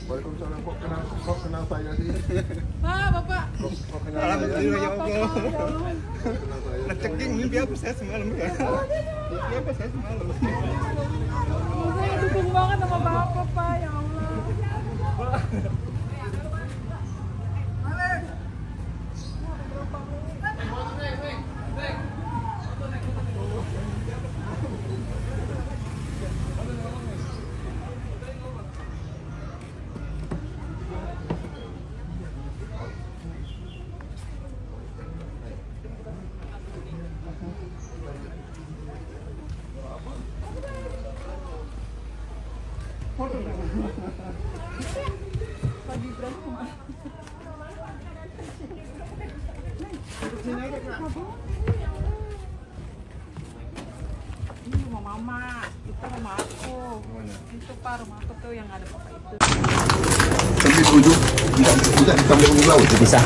Waalaikumsalam. Kok kenal saya sih? Bapak. Kok kenal saya? Ya Allah. Kenal saya. Ngecekin mimpi apa saya semalam ya? Mimpi apa saya semalam? Saya dukung banget sama Bapak, Pak. Ya Allah. Ini rumah Mama, itu rumah aku. Itu Pak, rumah aku tuh yang ada Bapak itu. Sampai ujung, bisa sampai ujung laut. Bisa.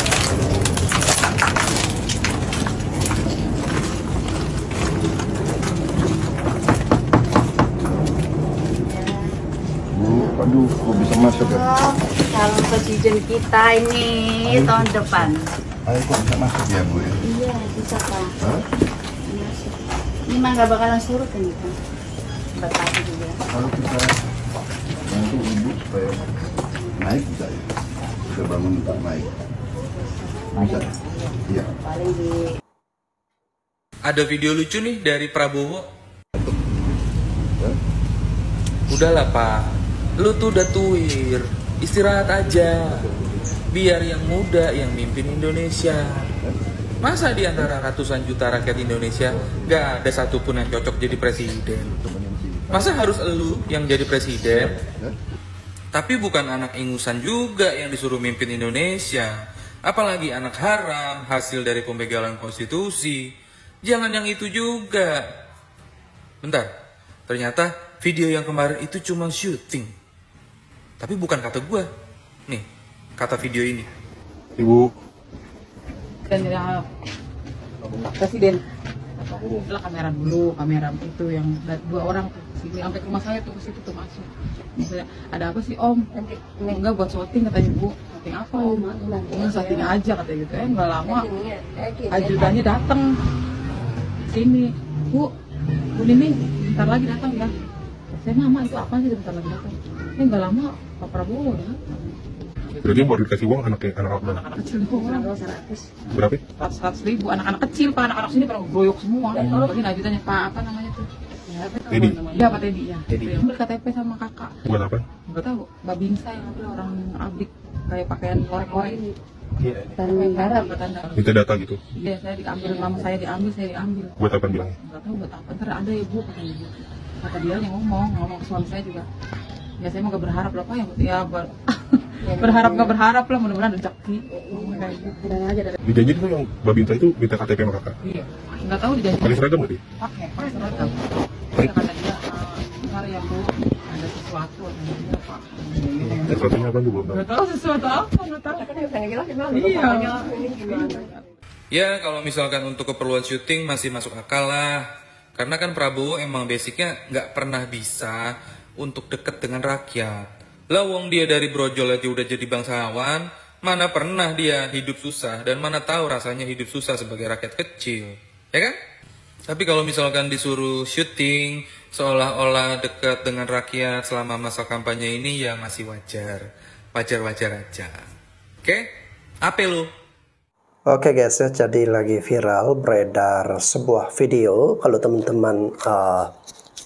Aduh, kok bisa masuk ya? Calon presiden kita ini tahun depan. Ayo, kok bisa masuk ya, Bu? Iya, bisa Pak. Hah? Iya sih. Ini mah nggak bakalan surut kan itu. Betapa juga. Kalau kita bantu ibu supaya naik bisa ya? Kita bangun untuk naik. Bisa? Iya. Paling di Ada video lucu nih dari Prabowo. Hah? Udahlah Pak, lu tuh udah tuir, istirahat aja. Biar yang muda yang mimpin Indonesia. Masa di antara ratusan juta rakyat Indonesia gak ada satupun yang cocok jadi presiden? Masa harus elu yang jadi presiden? Tapi bukan anak ingusan juga yang disuruh mimpin Indonesia. Apalagi anak haram, hasil dari pembegalan konstitusi. Jangan yang itu juga. Bentar, ternyata video yang kemarin itu cuma syuting. Tapi bukan kata gua. Nih, kata video ini. Ibu. Dan ya, presiden. Lah kamera dulu, kamera itu yang dua orang tuh sini sampai ke rumah saya tuh ke situ tuh masuk. Misalnya, ada apa sih Om? Enggak buat syuting katanya Bu. Syuting apa Om? Syuting aja katanya gitu. Nggak lama ajudannya datang sini. Bu Nini bentar lagi datang ya. Saya Mama itu apa sih bentar lagi datang? Nggak lama Pak Prabowo datang. Berarti yang baru dikasih uang anak Kecil itu orang. berapa? 100.000 anak-anak kecil Pak, anak-anak sini pada groyok semua. Bagian ajudannya Pak apa namanya tuh? Teddy. Iya Pak Teddy ya. Yang berKTP sama kakak. Buat apa? Nggak tahu, Babinsa yang ada orang abdik kayak pakaian korek-korek. Tanda Minta data gitu. Iya, saya diambil, mama saya diambil. Buat apa bilangnya? Nggak tahu buat apa, ntar ada ya Bu, katanya ibu. Kata dia yang ngomong ke suami saya juga. Ya saya mau gak berharap lah Pak, yang ya berharap gak berharap lah, mudah-mudahan rezeki. Kayak gitu. Dijanji tuh yang Babinsa itu minta KTP sama kakak. Iya, nggak tahu dijanji. Pakai seragam nggak sih? Pakai seragam. Dia kata dia, bentar ya Bu, ada sesuatu katanya dia Pak. Sesuatunya apa tuh belum tahu. Nggak tahu sesuatu apa, nggak tahu. Iya. Ya kalau misalkan untuk keperluan syuting masih masuk akal lah. Karena kan Prabowo emang basicnya nggak pernah bisa untuk deket dengan rakyat. Lah wong dia dari brojol aja udah jadi bangsawan, mana pernah dia hidup susah dan mana tahu rasanya hidup susah sebagai rakyat kecil, ya kan? Tapi kalau misalkan disuruh syuting seolah-olah dekat dengan rakyat selama masa kampanye ini ya masih wajar aja. Oke? Apa lu? Oke guys ya, jadi lagi viral beredar sebuah video. Kalau teman-teman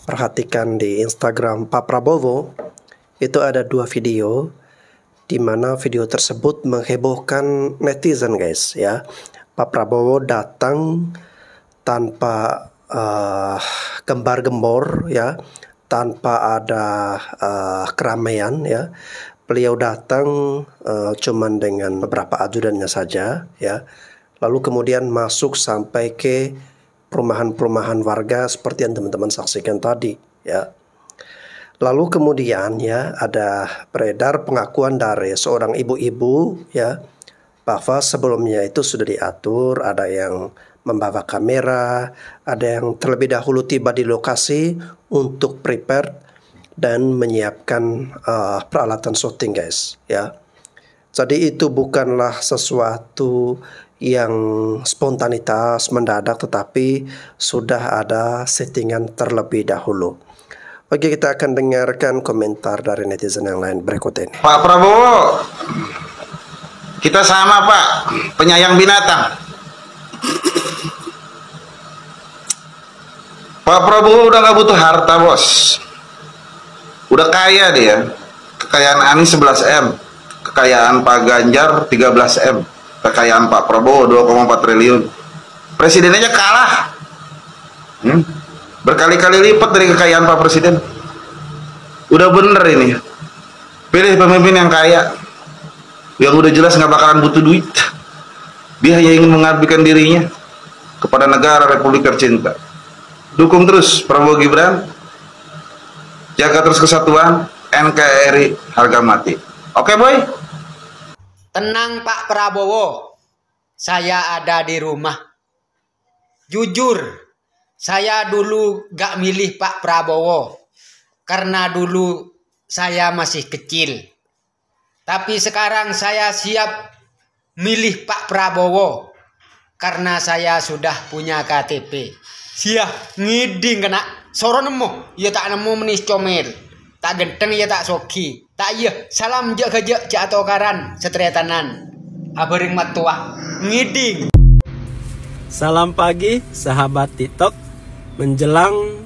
perhatikan di Instagram Pak Prabowo, itu ada dua video, di mana video tersebut menghebohkan netizen guys ya. Pak Prabowo datang tanpa gembar-gembor ya, tanpa ada keramaian ya. Beliau datang cuman dengan beberapa ajudannya saja ya. Lalu kemudian masuk sampai ke perumahan-perumahan warga seperti yang teman-teman saksikan tadi ya. Lalu kemudian ya ada beredar pengakuan dari seorang ibu-ibu ya, bahwa sebelumnya itu sudah diatur, ada yang membawa kamera, ada yang terlebih dahulu tiba di lokasi untuk prepare dan menyiapkan peralatan syuting, guys, ya. Jadi itu bukanlah sesuatu yang spontanitas mendadak, tetapi sudah ada settingan terlebih dahulu. Oke, kita akan dengarkan komentar dari netizen yang lain berikut ini. Pak Prabowo, kita sama Pak, penyayang binatang. Pak Prabowo udah gak butuh harta, bos. Udah kaya dia. Kekayaan Anies 11M, kekayaan Pak Ganjar 13M, kekayaan Pak Prabowo 2,4 triliun. Presidennya kalah. Berkali-kali lipat dari kekayaan Pak Presiden. Udah bener ini. Pilih pemimpin yang kaya, yang udah jelas nggak bakalan butuh duit. Dia hanya ingin mengabdikan dirinya kepada negara Republik tercinta. Dukung terus Prabowo Gibran. Jaga terus kesatuan. NKRI harga mati. Oke, boy? Tenang Pak Prabowo, saya ada di rumah. Jujur, saya dulu gak milih Pak Prabowo karena dulu saya masih kecil. Tapi sekarang saya siap milih Pak Prabowo karena saya sudah punya KTP. Siap ngiding kena soro nemu, ya tak nemu menis comel. Tak genteng ya tak soki. Tak iya, salam jak kejak jak atokaran setriatanan. Abering matua ngiding. Salam pagi sahabat TikTok. Menjelang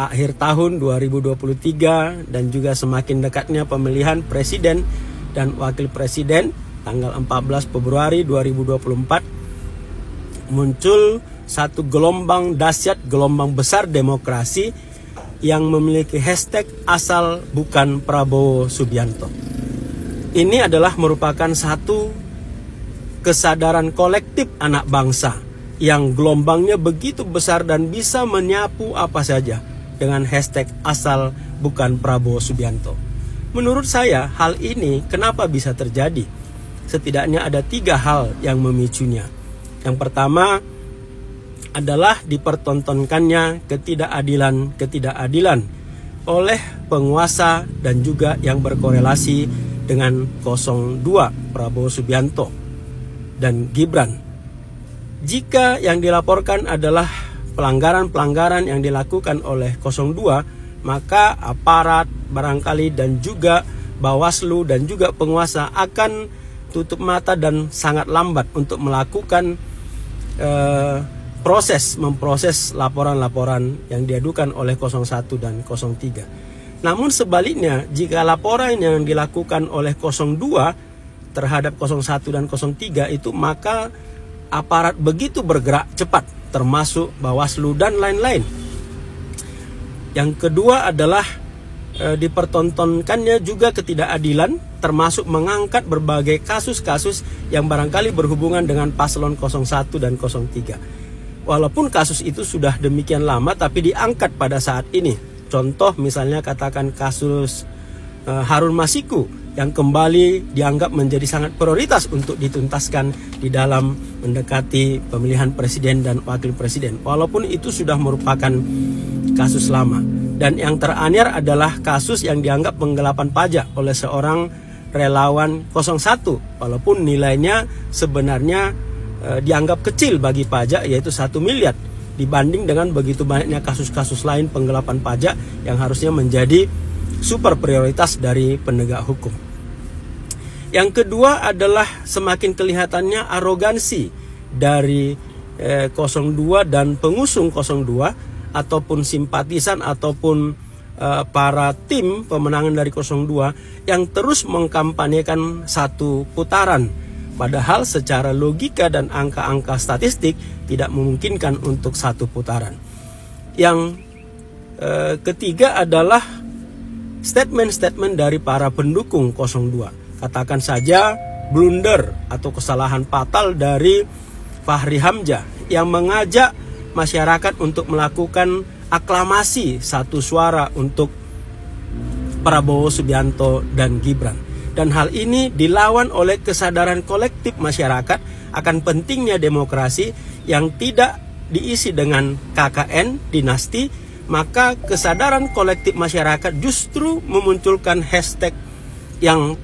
akhir tahun 2023 dan juga semakin dekatnya pemilihan presiden dan wakil presiden tanggal 14 Februari 2024, muncul satu gelombang dahsyat, gelombang besar demokrasi yang memiliki hashtag asal bukan Prabowo Subianto. Ini adalah merupakan satu kesadaran kolektif anak bangsa yang gelombangnya begitu besar dan bisa menyapu apa saja dengan hashtag asal bukan Prabowo Subianto. Menurut saya hal ini kenapa bisa terjadi? Setidaknya ada 3 hal yang memicunya. Yang pertama adalah dipertontonkannya ketidakadilan oleh penguasa dan juga yang berkorelasi dengan 02 Prabowo Subianto dan Gibran. Jika yang dilaporkan adalah pelanggaran-pelanggaran yang dilakukan oleh 02, maka aparat barangkali dan juga Bawaslu dan juga penguasa akan tutup mata dan sangat lambat untuk melakukan memproses laporan-laporan yang diadukan oleh 01 dan 03. Namun sebaliknya, jika laporan yang dilakukan oleh 02 terhadap 01 dan 03 itu, maka aparat begitu bergerak cepat, termasuk Bawaslu dan lain-lain. Yang kedua adalah dipertontonkannya juga ketidakadilan, termasuk mengangkat berbagai kasus-kasus yang barangkali berhubungan dengan paslon 01 dan 03. Walaupun kasus itu sudah demikian lama, tapi diangkat pada saat ini. Contoh misalnya katakan kasus Harun Masiku yang kembali dianggap menjadi sangat prioritas untuk dituntaskan di dalam mendekati pemilihan presiden dan wakil presiden. Walaupun itu sudah merupakan kasus lama. Dan yang teranyar adalah kasus yang dianggap penggelapan pajak oleh seorang relawan 01. Walaupun nilainya sebenarnya dianggap kecil bagi pajak, yaitu 1 miliar. Dibanding dengan begitu banyaknya kasus-kasus lain penggelapan pajak yang harusnya menjadi super prioritas dari penegak hukum. Yang kedua adalah semakin kelihatannya arogansi dari 02 dan pengusung 02 ataupun simpatisan ataupun para tim pemenangan dari 02 yang terus mengkampanyekan satu putaran. Padahal secara logika dan angka-angka statistik tidak memungkinkan untuk satu putaran. Yang ketiga adalah statement-statement dari para pendukung 02. Katakan saja blunder atau kesalahan fatal dari Fahri Hamzah yang mengajak masyarakat untuk melakukan aklamasi satu suara untuk Prabowo Subianto dan Gibran. Dan hal ini dilawan oleh kesadaran kolektif masyarakat akan pentingnya demokrasi yang tidak diisi dengan KKN, dinasti, maka kesadaran kolektif masyarakat justru memunculkan hashtag yang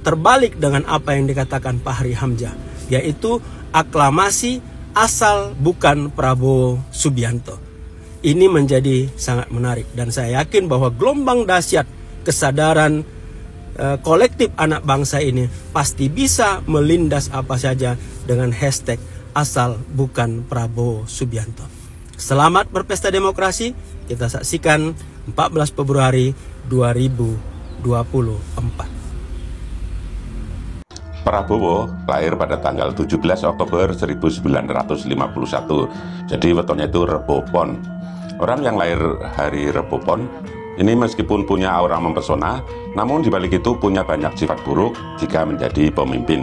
terbalik dengan apa yang dikatakan Pak Fahri Hamzah, yaitu aklamasi asal bukan Prabowo Subianto. Ini menjadi sangat menarik dan saya yakin bahwa gelombang dahsyat kesadaran kolektif anak bangsa ini pasti bisa melindas apa saja dengan hashtag asal bukan Prabowo Subianto. Selamat berpesta demokrasi. Kita saksikan 14 Februari 2024. Prabowo lahir pada tanggal 17 Oktober 1951. Jadi wetonnya itu Rebo Pon. Orang yang lahir hari Rebo Pon ini meskipun punya aura mempesona, namun dibalik itu punya banyak sifat buruk jika menjadi pemimpin.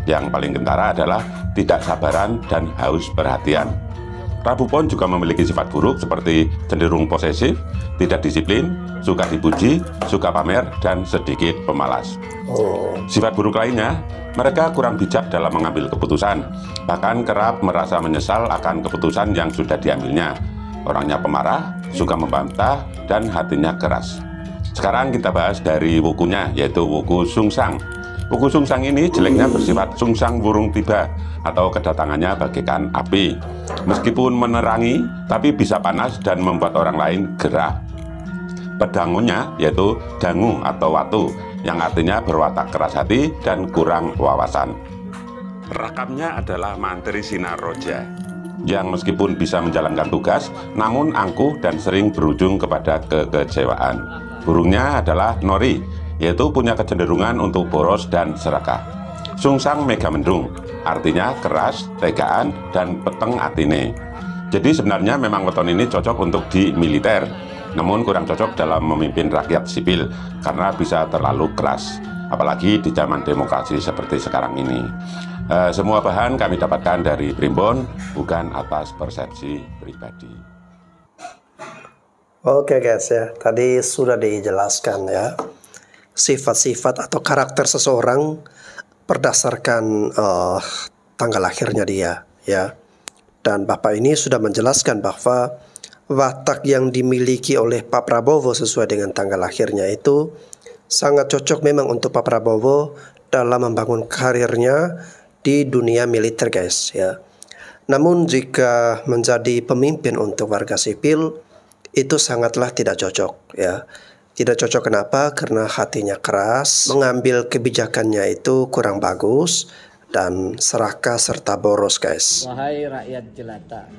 Yang paling kentara adalah tidak sabaran dan haus perhatian. Rebo Pon juga memiliki sifat buruk seperti cenderung posesif, tidak disiplin, suka dipuji, suka pamer, dan sedikit pemalas. Sifat buruk lainnya, mereka kurang bijak dalam mengambil keputusan, bahkan kerap merasa menyesal akan keputusan yang sudah diambilnya. Orangnya pemarah, suka membantah, dan hatinya keras. Sekarang kita bahas dari wukunya, yaitu wuku sungsang. Wuku sungsang ini jeleknya bersifat sungsang burung tiba, atau kedatangannya bagaikan api. Meskipun menerangi, tapi bisa panas dan membuat orang lain gerah. Pedangunya yaitu dangu atau watu, yang artinya berwatak keras hati dan kurang wawasan. Rakamnya adalah mantri sinar roja, yang meskipun bisa menjalankan tugas, namun angkuh dan sering berujung kepada kekecewaan. Burungnya adalah nori, yaitu punya kecenderungan untuk boros dan serakah. Sungsang megamendung, artinya keras, tegaan, dan peteng atine. Jadi sebenarnya memang weton ini cocok untuk di militer, namun kurang cocok dalam memimpin rakyat sipil karena bisa terlalu keras, apalagi di zaman demokrasi seperti sekarang ini. Semua bahan kami dapatkan dari Primbon, bukan atas persepsi pribadi. Oke guys ya, tadi sudah dijelaskan ya sifat-sifat atau karakter seseorang berdasarkan tanggal lahirnya dia ya. Dan Bapak ini sudah menjelaskan bahwa watak yang dimiliki oleh Pak Prabowo sesuai dengan tanggal lahirnya itu sangat cocok memang untuk Pak Prabowo dalam membangun karirnya di dunia militer guys ya. Namun jika menjadi pemimpin untuk warga sipil itu sangatlah tidak cocok ya. Tidak cocok kenapa? Karena hatinya keras, mengambil kebijakannya itu kurang bagus dan serakah serta boros guys. Wahai rakyat jelata,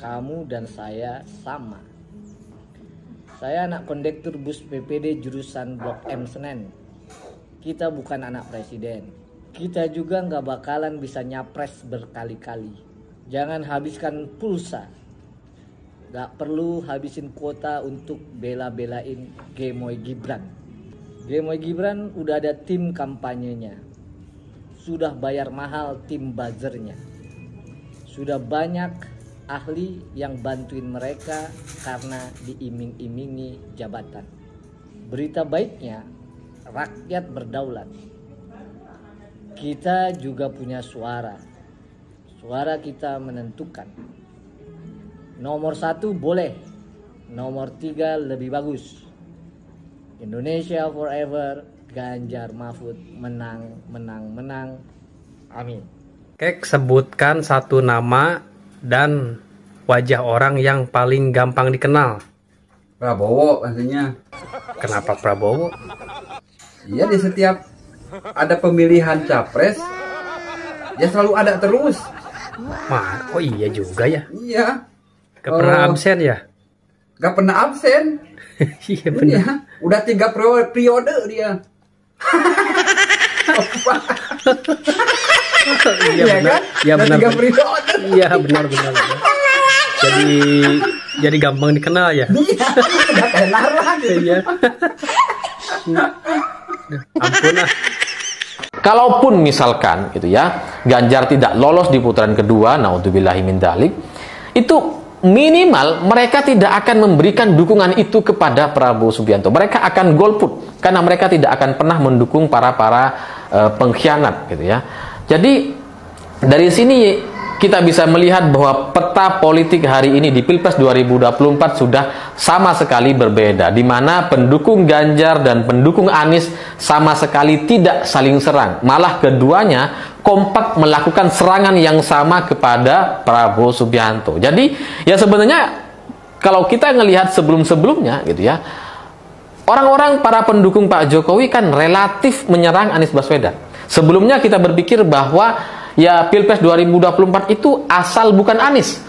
kamu dan saya sama. Saya anak kondektur bus PPD jurusan Blok M Senen. Kita bukan anak presiden. Kita juga nggak bakalan bisa nyapres berkali-kali. Jangan habiskan pulsa. Nggak perlu habisin kuota untuk bela-belain Gemoy Gibran. Gemoy Gibran udah ada tim kampanyenya. Sudah bayar mahal tim buzzernya. Sudah banyak ahli yang bantuin mereka karena diiming-imingi jabatan. Berita baiknya, rakyat berdaulat. Kita juga punya suara. Suara kita menentukan. Nomor 1 boleh, nomor 3 lebih bagus. Indonesia forever, Ganjar Mahfud menang, menang, menang. Amin. Kek, sebutkan satu nama dan wajah orang yang paling gampang dikenal. Prabowo pastinya. Kenapa Prabowo? Iya, di setiap ada pemilihan capres, ya selalu ada terus. Wah, oh iya juga ya. Iya. Gak pernah absen ya? Gak pernah absen. Iya benar. Iya. Udah 3 periode dia. Iya benar. Iya benar. 3 periode. Iya benar. Jadi gampang dikenal ya. Iya. Udah tenar lah gitu. Iya. Ampun lah. Kalaupun misalkan gitu ya, Ganjar tidak lolos di putaran kedua, naudzubillahi min dzalik, itu minimal mereka tidak akan memberikan dukungan itu kepada Prabowo Subianto. Mereka akan golput karena mereka tidak akan pernah mendukung para pengkhianat gitu ya. Jadi dari sini kita bisa melihat bahwa peta politik hari ini di Pilpres 2024 sudah sama sekali berbeda, di mana pendukung Ganjar dan pendukung Anies sama sekali tidak saling serang. Malah keduanya kompak melakukan serangan yang sama kepada Prabowo Subianto. Jadi ya sebenarnya kalau kita ngelihat sebelum-sebelumnya gitu ya, orang-orang para pendukung Pak Jokowi kan relatif menyerang Anies Baswedan. Sebelumnya kita berpikir bahwa ya Pilpres 2024 itu asal bukan Anies,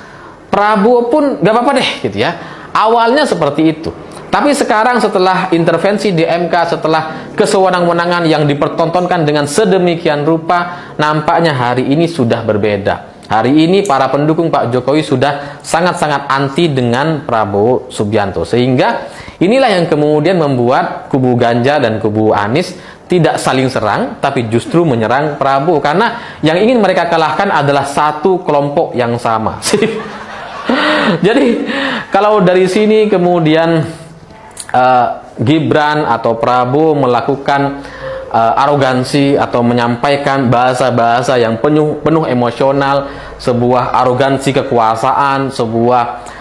Prabowo pun gak apa-apa deh gitu ya. Awalnya seperti itu. Tapi sekarang setelah intervensi di MK, setelah kesewenang-wenangan yang dipertontonkan dengan sedemikian rupa, nampaknya hari ini sudah berbeda. Hari ini para pendukung Pak Jokowi sudah sangat-sangat anti dengan Prabowo Subianto. Sehingga inilah yang kemudian membuat kubu Ganjar dan kubu Anies tidak saling serang, tapi justru menyerang Prabowo. Karena yang ingin mereka kalahkan adalah satu kelompok yang sama. Jadi, kalau dari sini kemudian Gibran atau Prabowo melakukan arogansi atau menyampaikan bahasa-bahasa yang penuh emosional, sebuah arogansi kekuasaan, sebuah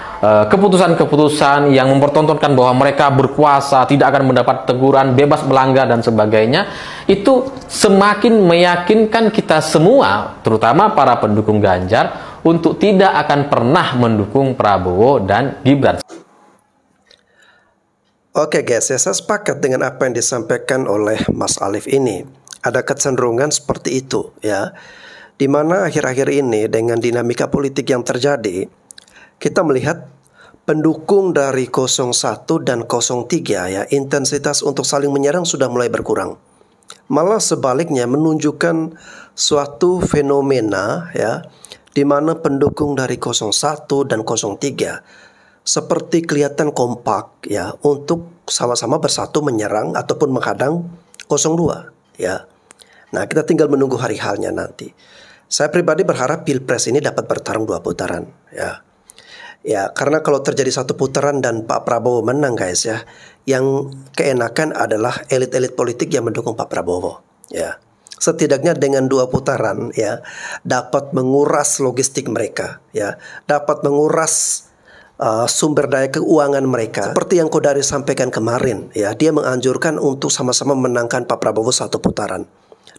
keputusan-keputusan yang mempertontonkan bahwa mereka berkuasa, tidak akan mendapat teguran, bebas melanggar dan sebagainya, itu semakin meyakinkan kita semua, terutama para pendukung Ganjar, untuk tidak akan pernah mendukung Prabowo dan Gibran. Oke guys, ya saya sepakat dengan apa yang disampaikan oleh Mas Alif ini. Ada kecenderungan seperti itu ya, dimana akhir-akhir ini dengan dinamika politik yang terjadi, kita melihat pendukung dari 01 dan 03 ya, intensitas untuk saling menyerang sudah mulai berkurang. Malah sebaliknya menunjukkan suatu fenomena ya, di mana pendukung dari 01 dan 03 seperti kelihatan kompak ya untuk sama-sama bersatu menyerang ataupun menghadang 02 ya. Nah, kita tinggal menunggu hari halnya nanti. Saya pribadi berharap Pilpres ini dapat bertarung 2 putaran ya. Ya, karena kalau terjadi 1 putaran dan Pak Prabowo menang guys ya, yang keenakan adalah elit-elit politik yang mendukung Pak Prabowo ya. Setidaknya dengan 2 putaran ya, dapat menguras logistik mereka ya, dapat menguras sumber daya keuangan mereka. Seperti yang Kodari sampaikan kemarin ya, dia menganjurkan untuk sama-sama menangkan Pak Prabowo 1 putaran.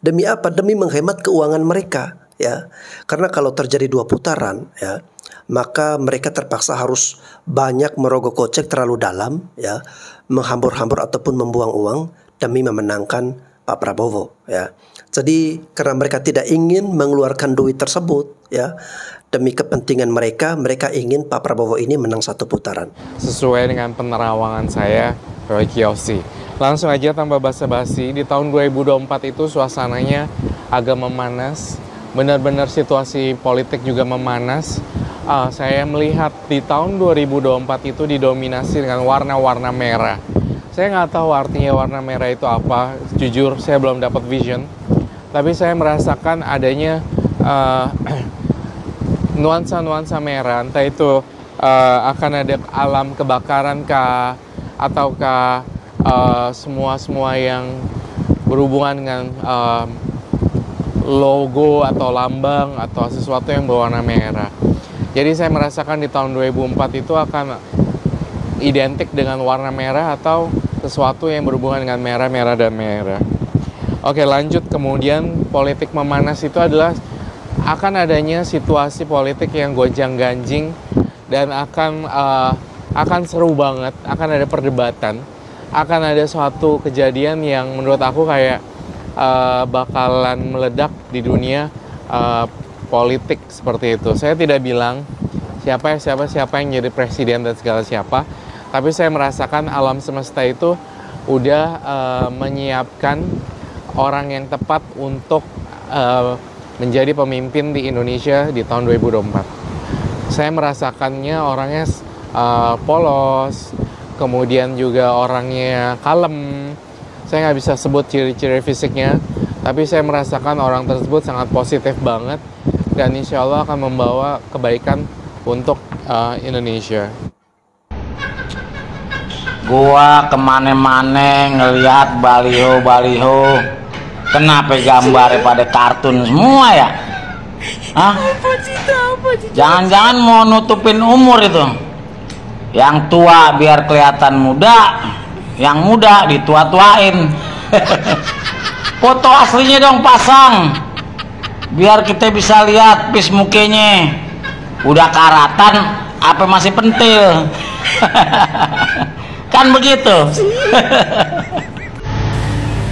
Demi apa? Demi menghemat keuangan mereka ya. Karena kalau terjadi 2 putaran ya, maka mereka terpaksa harus banyak merogoh kocek terlalu dalam ya, menghambur-hambur ataupun membuang uang demi memenangkan Pak Prabowo ya. Jadi karena mereka tidak ingin mengeluarkan duit tersebut ya, demi kepentingan mereka, mereka ingin Pak Prabowo ini menang 1 putaran. Sesuai dengan penerawangan saya, Roy Kiyoshi. Langsung aja tanpa basa-basi, di tahun 2024 itu suasananya agak memanas. Benar-benar situasi politik juga memanas. Saya melihat di tahun 2024 itu didominasi dengan warna-warna merah. Saya nggak tahu artinya warna merah itu apa. Jujur, saya belum dapat vision. Tapi saya merasakan adanya nuansa-nuansa merah. Entah itu akan ada alam kebakaran kah, ataukah semua yang berhubungan dengan logo atau lambang atau sesuatu yang berwarna merah. Jadi saya merasakan di tahun 2004 itu akan identik dengan warna merah atau sesuatu yang berhubungan dengan merah, merah, dan merah. Oke, lanjut. Kemudian politik memanas itu adalah akan adanya situasi politik yang gonjang-ganjing dan akan seru banget, akan ada perdebatan, akan ada suatu kejadian yang menurut aku kayak bakalan meledak di dunia politik seperti itu. Saya tidak bilang siapa yang jadi presiden dan segala siapa, tapi saya merasakan alam semesta itu udah menyiapkan orang yang tepat untuk menjadi pemimpin di Indonesia di tahun 2024. Saya merasakannya orangnya polos, kemudian juga orangnya kalem. Saya nggak bisa sebut ciri-ciri fisiknya, tapi saya merasakan orang tersebut sangat positif banget dan insya Allah akan membawa kebaikan untuk Indonesia. Gua kemana-mana ngelihat baliho-baliho, kenapa gambarnya pada kartun semua ya? Hah? Jangan-jangan mau nutupin umur itu. Yang tua biar kelihatan muda, yang muda ditua-tuain. Foto aslinya dong pasang, biar kita bisa lihat pis mukanya. Udah karatan, apa masih pentil? Kan begitu.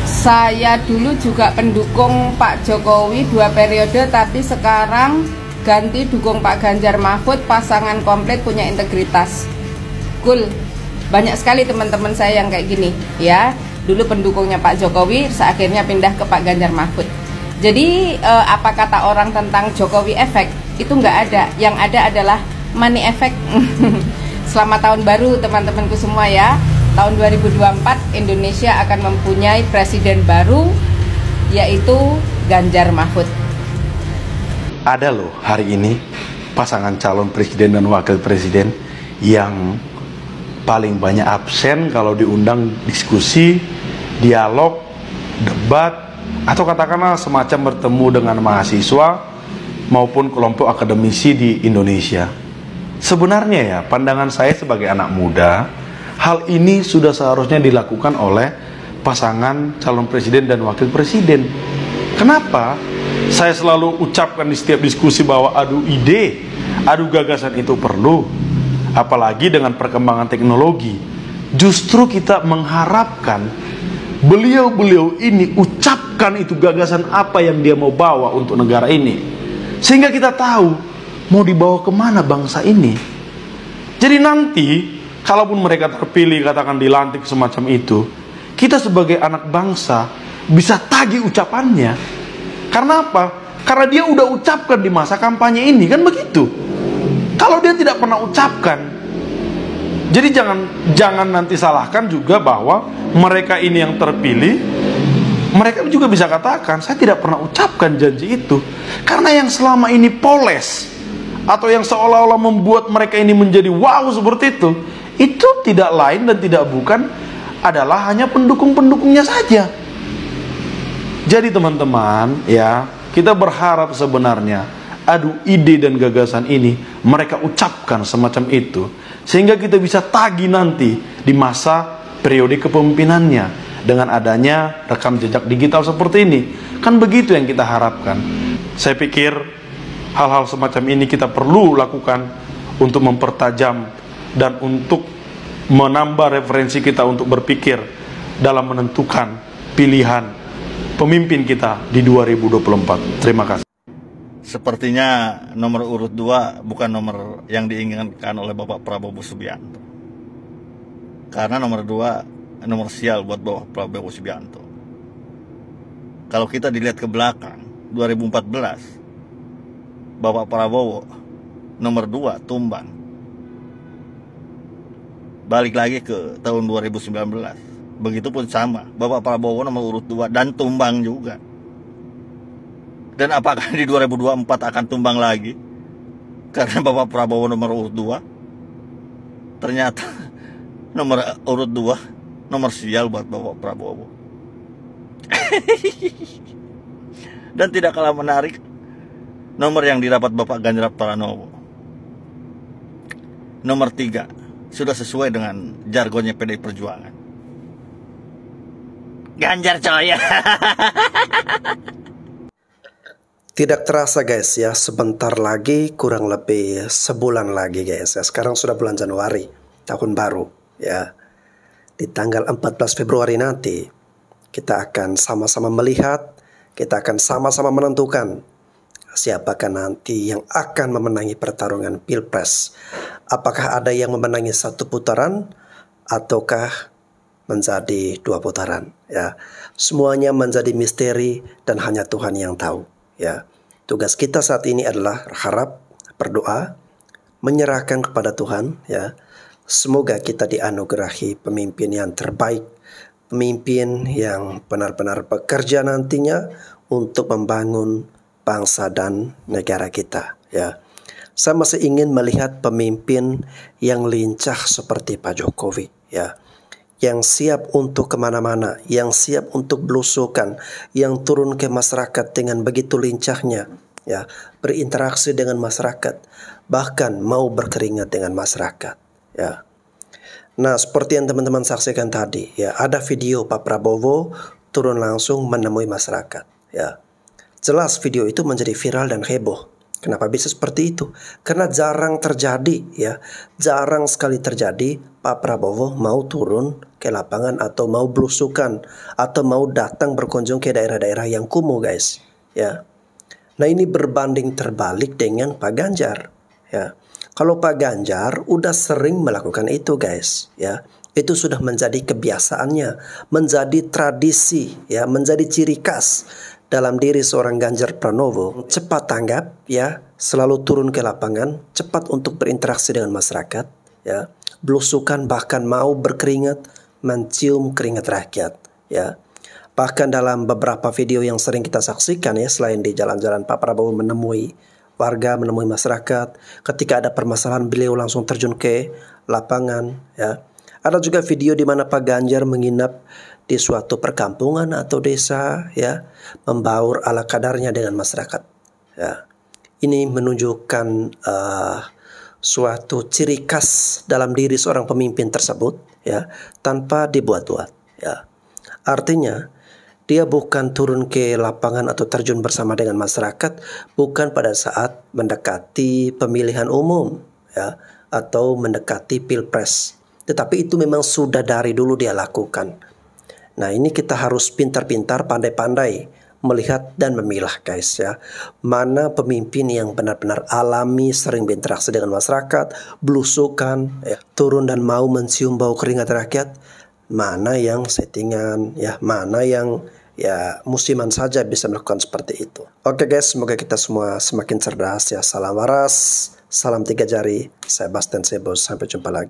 Saya dulu juga pendukung Pak Jokowi 2 periode, tapi sekarang ganti dukung Pak Ganjar Mahfud, pasangan komplit punya integritas. Cool. Banyak sekali teman-teman saya yang kayak gini, ya. Dulu pendukungnya Pak Jokowi, akhirnya pindah ke Pak Ganjar Mahfud. Jadi apa kata orang tentang Jokowi efek? Itu nggak ada. Yang ada adalah money efek. Selamat tahun baru teman-temanku semua ya. Tahun 2024 Indonesia akan mempunyai presiden baru, yaitu Ganjar Mahfud. Ada loh hari ini pasangan calon presiden dan wakil presiden yang paling banyak absen kalau diundang diskusi, dialog, debat, atau katakanlah semacam bertemu dengan mahasiswa maupun kelompok akademisi di Indonesia. Sebenarnya ya, pandangan saya sebagai anak muda, hal ini sudah seharusnya dilakukan oleh pasangan calon presiden dan wakil presiden. Kenapa? Saya selalu ucapkan di setiap diskusi bahwa adu ide, adu gagasan itu perlu. Apalagi dengan perkembangan teknologi. Justru kita mengharapkan beliau-beliau ini ucapkan itu gagasan apa yang dia mau bawa untuk negara ini. Sehingga kita tahu mau dibawa kemana bangsa ini. Jadi nanti kalaupun mereka terpilih, katakan dilantik semacam itu, kita sebagai anak bangsa bisa tagih ucapannya. Karena apa? Karena dia udah ucapkan di masa kampanye ini, kan begitu. Kalau dia tidak pernah ucapkan, jadi jangan nanti salahkan juga bahwa mereka ini yang terpilih, mereka juga bisa katakan saya tidak pernah ucapkan janji itu. Karena yang selama ini poles atau yang seolah-olah membuat mereka ini menjadi wow seperti itu tidak lain dan tidak bukan adalah hanya pendukung-pendukungnya saja. Jadi teman-teman ya, kita berharap sebenarnya adu ide dan gagasan ini mereka ucapkan semacam itu, sehingga kita bisa tagih nanti di masa periode kepemimpinannya dengan adanya rekam jejak digital seperti ini. Kan begitu yang kita harapkan. Saya pikir hal-hal semacam ini kita perlu lakukan untuk mempertajam dan untuk menambah referensi kita untuk berpikir dalam menentukan pilihan pemimpin kita di 2024. Terima kasih. Sepertinya nomor urut 2 bukan nomor yang diinginkan oleh Bapak Prabowo Subianto. Karena nomor 2 nomor sial buat Bapak Prabowo Subianto. Kalau kita dilihat ke belakang 2014, Bapak Prabowo nomor 2 tumbang. Balik lagi ke tahun 2019, begitupun sama, Bapak Prabowo nomor urut 2 dan tumbang juga. Dan apakah di 2024 akan tumbang lagi? Karena Bapak Prabowo nomor urut 2. Ternyata nomor urut 2 nomor sial buat Bapak Prabowo. Dan tidak kalah menarik, nomor yang didapat Bapak Ganjar Pranowo. Nomor 3 sudah sesuai dengan jargonnya PDI Perjuangan. Ganjar coy. Tidak terasa guys ya, sebentar lagi, kurang lebih sebulan lagi guys ya. Sekarang sudah bulan Januari, tahun baru ya. Di tanggal 14 Februari nanti kita akan sama-sama melihat, kita akan sama-sama menentukan siapakah nanti yang akan memenangi pertarungan Pilpres. Apakah ada yang memenangi 1 putaran ataukah menjadi 2 putaran ya. Semuanya menjadi misteri dan hanya Tuhan yang tahu. Ya, tugas kita saat ini adalah harap, berdoa, menyerahkan kepada Tuhan ya. Semoga kita dianugerahi pemimpin yang terbaik, pemimpin yang benar-benar bekerja nantinya untuk membangun bangsa dan negara kita ya. Saya masih ingin melihat pemimpin yang lincah seperti Pak Jokowi ya, yang siap untuk kemana-mana, yang siap untuk belusukan, yang turun ke masyarakat dengan begitu lincahnya ya, berinteraksi dengan masyarakat, bahkan mau berkeringat dengan masyarakat, ya. Nah, seperti yang teman-teman saksikan tadi, ya, ada video Pak Prabowo turun langsung menemui masyarakat, ya. Jelas video itu menjadi viral dan heboh. Kenapa bisa seperti itu? Karena jarang terjadi, ya, jarang sekali terjadi Pak Prabowo mau turun ke lapangan atau mau belusukan atau mau datang berkunjung ke daerah-daerah yang kumuh, guys, ya. Nah, ini berbanding terbalik dengan Pak Ganjar, ya. Kalau Pak Ganjar udah sering melakukan itu, guys, ya. Itu sudah menjadi kebiasaannya, menjadi tradisi, ya, menjadi ciri khas dalam diri seorang Ganjar Pranowo. Cepat tanggap, ya, selalu turun ke lapangan, cepat untuk berinteraksi dengan masyarakat, ya. Belusukan, bahkan mau berkeringat, mencium keringat rakyat, ya. Bahkan dalam beberapa video yang sering kita saksikan, ya, selain di jalan-jalan Pak Prabowo menemui warga, menemui masyarakat, ketika ada permasalahan beliau langsung terjun ke lapangan, ya. Ada juga video di mana Pak Ganjar menginap di suatu perkampungan atau desa, ya, membaur ala kadarnya dengan masyarakat, ya. Ini menunjukkan suatu ciri khas dalam diri seorang pemimpin tersebut, ya, tanpa dibuat-buat, ya. Artinya dia bukan turun ke lapangan atau terjun bersama dengan masyarakat bukan pada saat mendekati pemilihan umum, ya, atau mendekati pilpres, tetapi itu memang sudah dari dulu dia lakukan. Nah, ini kita harus pintar-pintar, pandai-pandai melihat dan memilah, guys, ya. Mana pemimpin yang benar-benar alami, sering berinteraksi dengan masyarakat, belusukan, ya, turun dan mau mencium bau keringat rakyat. Mana yang settingan, ya, mana yang, ya, musiman saja bisa melakukan seperti itu. Oke, guys, semoga kita semua semakin cerdas, ya. Salam waras, salam 3 jari. Saya Bastian Sebos, sampai jumpa lagi.